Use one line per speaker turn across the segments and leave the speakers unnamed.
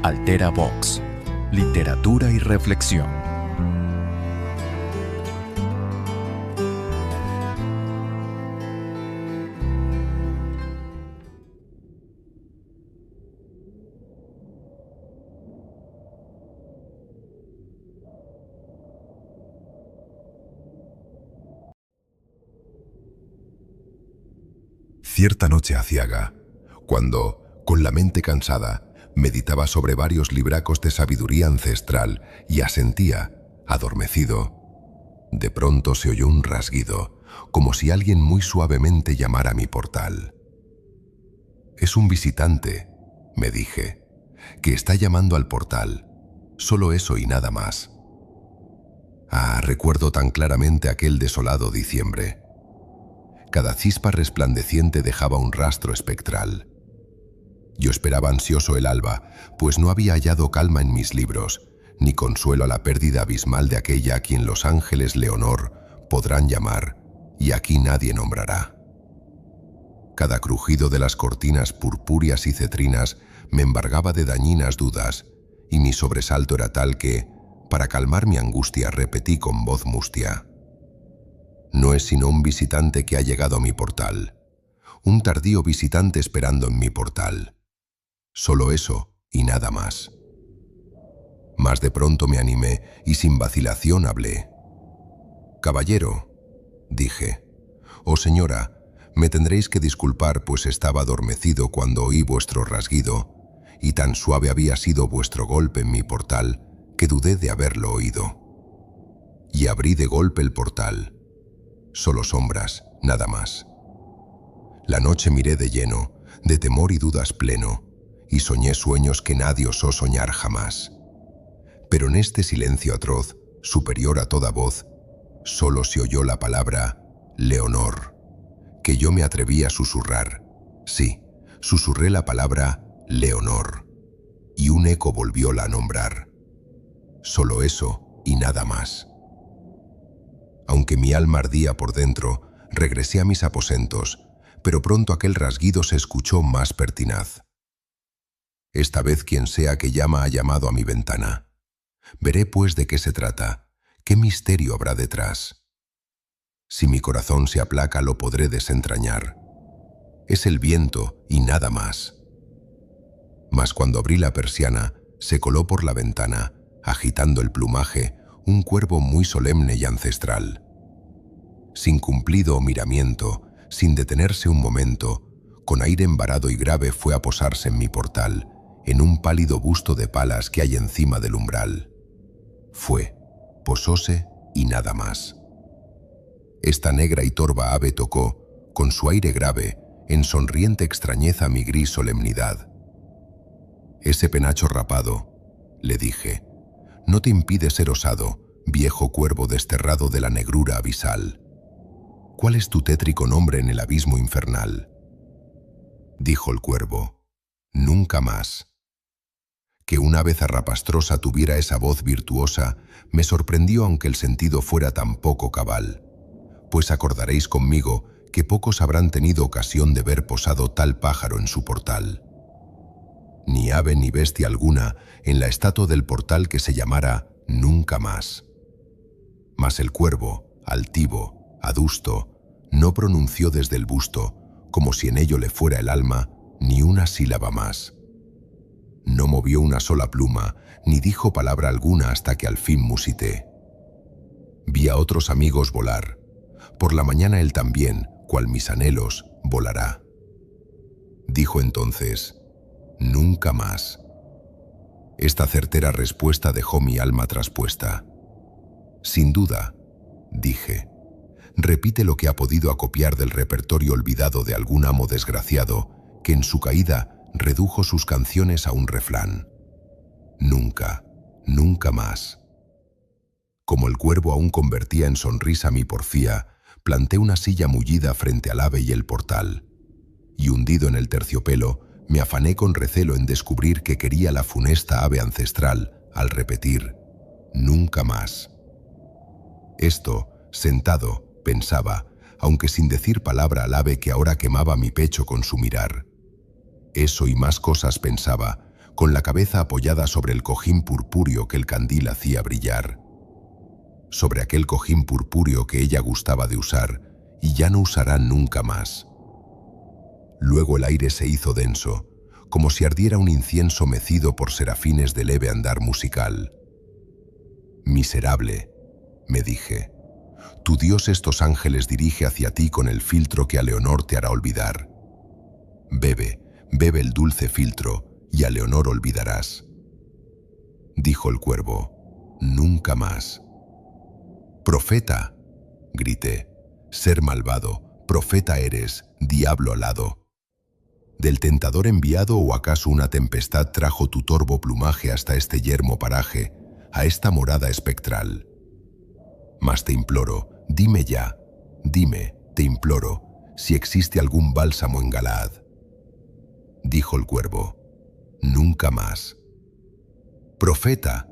Altera Vox, literatura y reflexión.
Cierta noche aciaga, cuando, con la mente cansada, meditaba sobre varios libracos de sabiduría ancestral y asentía, adormecido, de pronto se oyó un rasguido, como si alguien muy suavemente llamara a mi portal. «Es un visitante», me dije, «que está llamando al portal. Solo eso y nada más». Recuerdo tan claramente aquel desolado diciembre. Cada chispa resplandeciente dejaba un rastro espectral. Yo esperaba ansioso el alba, pues no había hallado calma en mis libros, ni consuelo a la pérdida abismal de aquella a quien los ángeles Leonor podrán llamar, y aquí nadie nombrará. Cada crujido de las cortinas purpúreas y cetrinas me embargaba de dañinas dudas, y mi sobresalto era tal que, para calmar mi angustia, repetí con voz mustia: «No es sino un visitante que ha llegado a mi portal, un tardío visitante esperando en mi portal. Solo eso y nada más». Mas de pronto me animé y sin vacilación hablé. «Caballero», dije, «o señora, me tendréis que disculpar, pues estaba adormecido cuando oí vuestro rasguido, y tan suave había sido vuestro golpe en mi portal que dudé de haberlo oído. Y abrí de golpe el portal. Solo sombras, nada más. La noche miré de lleno, de temor y dudas pleno, y soñé sueños que nadie osó soñar jamás. Pero en este silencio atroz, superior a toda voz, solo se oyó la palabra Leonor, que yo me atreví a susurrar. Sí, susurré la palabra Leonor, y un eco volvióla a nombrar. Solo eso y nada más. Aunque mi alma ardía por dentro, regresé a mis aposentos, pero pronto aquel rasguido se escuchó más pertinaz. Esta vez quien sea que llama ha llamado a mi ventana. Veré pues de qué se trata, qué misterio habrá detrás. Si mi corazón se aplaca lo podré desentrañar. Es el viento y nada más». Mas cuando abrí la persiana, se coló por la ventana, agitando el plumaje, un cuervo muy solemne y ancestral. Sin cumplido o miramiento, sin detenerse un momento, con aire embarado y grave fue a posarse en mi portal, en un pálido busto de palas que hay encima del umbral. Fue, posóse y nada más. Esta negra y torva ave tocó, con su aire grave, en sonriente extrañeza mi gris solemnidad. «Ese penacho rapado», le dije, «no te impide ser osado, viejo cuervo desterrado de la negrura abisal. ¿Cuál es tu tétrico nombre en el abismo infernal?» Dijo el cuervo: «Nunca más». Que una ave zarrapastrosa tuviera esa voz virtuosa me sorprendió, aunque el sentido fuera tan poco cabal, pues acordaréis conmigo que pocos habrán tenido ocasión de ver posado tal pájaro en su portal. Ni ave ni bestia alguna en la estatua del portal que se llamara Nunca más. Mas el cuervo, altivo, adusto, no pronunció desde el busto, como si en ello le fuera el alma, ni una sílaba más. No movió una sola pluma, ni dijo palabra alguna hasta que al fin musité. Vi a otros amigos volar. Por la mañana él también, cual mis anhelos, volará. Dijo entonces: «Nunca más». Esta certera respuesta dejó mi alma traspuesta. «Sin duda», dije, «repite lo que ha podido acopiar del repertorio olvidado de algún amo desgraciado que en su caída redujo sus canciones a un refrán. Nunca, nunca más». Como el cuervo aún convertía en sonrisa mi porfía, planté una silla mullida frente al ave y el portal, y hundido en el terciopelo, me afané con recelo en descubrir que quería la funesta ave ancestral al repetir «Nunca más». Esto, sentado, pensaba, aunque sin decir palabra al ave que ahora quemaba mi pecho con su mirar. Eso y más cosas pensaba, con la cabeza apoyada sobre el cojín purpúreo que el candil hacía brillar. Sobre aquel cojín purpúreo que ella gustaba de usar y ya no usará nunca más. Luego el aire se hizo denso, como si ardiera un incienso mecido por serafines de leve andar musical. «Miserable», me dije, «tu Dios estos ángeles dirige hacia ti con el filtro que a Leonor te hará olvidar. Bebe, bebe el dulce filtro y a Leonor olvidarás». Dijo el cuervo, «Nunca más». «Profeta», grité, «ser malvado, profeta eres, diablo alado. ¿Del tentador enviado o acaso una tempestad trajo tu torvo plumaje hasta este yermo paraje, a esta morada espectral? Mas te imploro, dime ya, dime, te imploro, si existe algún bálsamo en Galaad». Dijo el cuervo, «Nunca más». «Profeta»,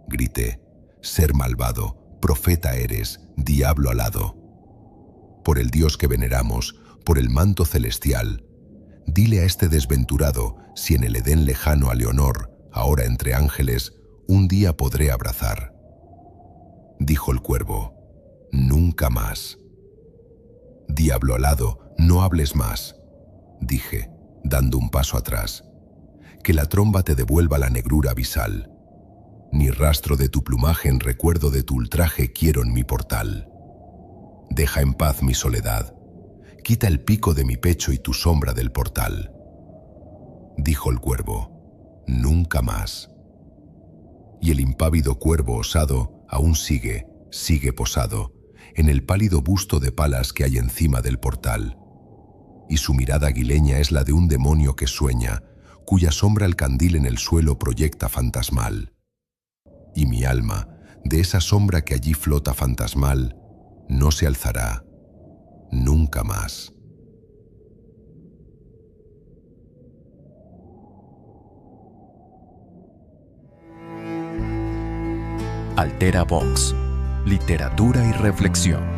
grité, «ser malvado, profeta eres, diablo alado. Por el Dios que veneramos, por el manto celestial, dile a este desventurado si en el Edén lejano a Leonor, ahora entre ángeles, un día podré abrazar». Dijo el cuervo, «Nunca más». «Diablo alado, no hables más», dije, dando un paso atrás. «Que la tromba te devuelva la negrura abisal. Ni rastro de tu plumaje en recuerdo de tu ultraje quiero en mi portal. Deja en paz mi soledad. Quita el pico de mi pecho y tu sombra del portal». Dijo el cuervo, «Nunca más». Y el impávido cuervo osado aún sigue posado en el pálido busto de palas que hay encima del portal. Y su mirada aguileña es la de un demonio que sueña, cuya sombra el candil en el suelo proyecta fantasmal. Y mi alma, de esa sombra que allí flota fantasmal, no se alzará nunca más.
Altera Vox, literatura y reflexión.